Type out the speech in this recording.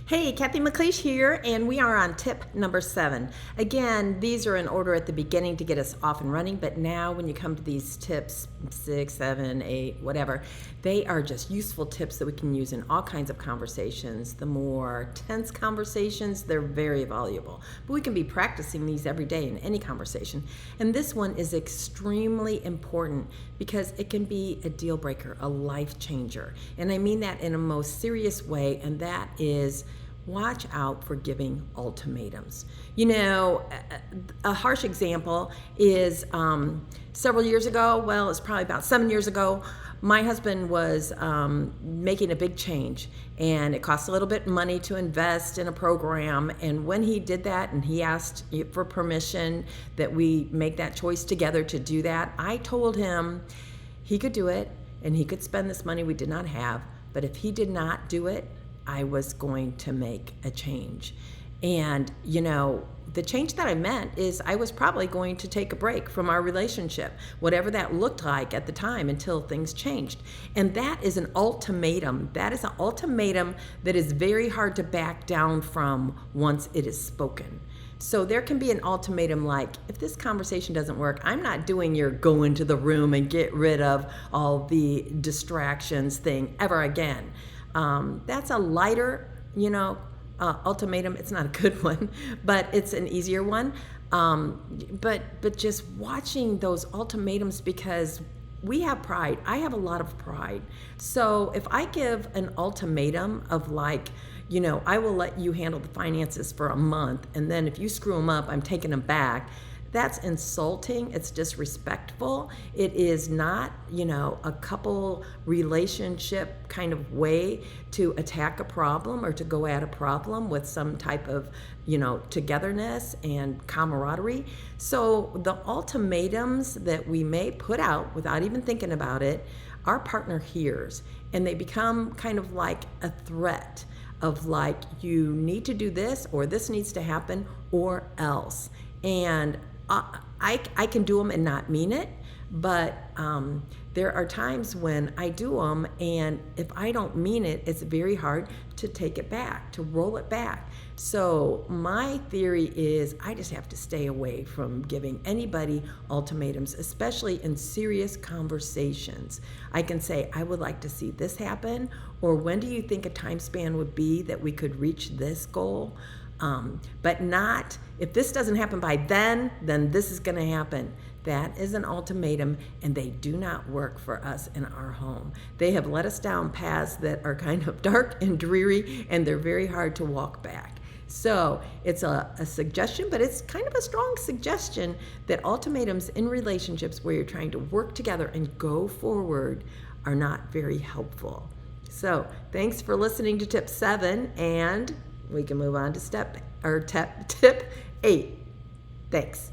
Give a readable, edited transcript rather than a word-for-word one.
Hey, Cathy McLeish here, and we are on tip number 7. Again, these are in order at the beginning to get us off and running, but now when you come to these tips, 6, 7, 8, whatever, they are just useful tips that we can use in all kinds of conversations. The more tense conversations, they're very valuable. But we can be practicing these every day in any conversation. And this one is extremely important because it can be a deal breaker, a life changer. And I mean that in a most serious way, and that is watch out for giving ultimatums. You know, a harsh example is several years ago, well, it's probably about 7 years ago, my husband was making a big change, and it cost a little bit of money to invest in a program. And when he did that and he asked for permission that we make that choice together to do that, I told him he could do it and he could spend this money we did not have, but if he did not do it, I was going to make a change. And, you know, the change that I meant is I was probably going to take a break from our relationship, whatever that looked like at the time, until things changed. And that is an ultimatum. That is an ultimatum that is very hard to back down from once it is spoken. So there can be an ultimatum like, if this conversation doesn't work, I'm not doing your go into the room and get rid of all the distractions thing ever again. That's a lighter, ultimatum. It's not a good one, but it's an easier one. But just watching those ultimatums, because we have pride. I have a lot of pride. So if I give an ultimatum of like, I will let you handle the finances for a month, and then if you screw them up, I'm taking them back. That's insulting. It's disrespectful. It is not, a couple relationship kind of way to attack a problem or to go at a problem with some type of, togetherness and camaraderie. So the ultimatums that we may put out without even thinking about it, our partner hears, and they become kind of like a threat of like, you need to do this, or this needs to happen, or else. And I can do them and not mean it, but there are times when I do them, and if I don't mean it, it's very hard to take it back, to roll it back. So my theory is I just have to stay away from giving anybody ultimatums, especially in serious conversations. I can say, I would like to see this happen, or when do you think a time span would be that we could reach this goal? But not, if this doesn't happen by then this is going to happen. That is an ultimatum, and they do not work for us in our home. They have led us down paths that are kind of dark and dreary, and they're very hard to walk back. So it's a suggestion, but it's kind of a strong suggestion that ultimatums in relationships where you're trying to work together and go forward are not very helpful. So thanks for listening to tip 7, and we can move on to tip 8. Thanks.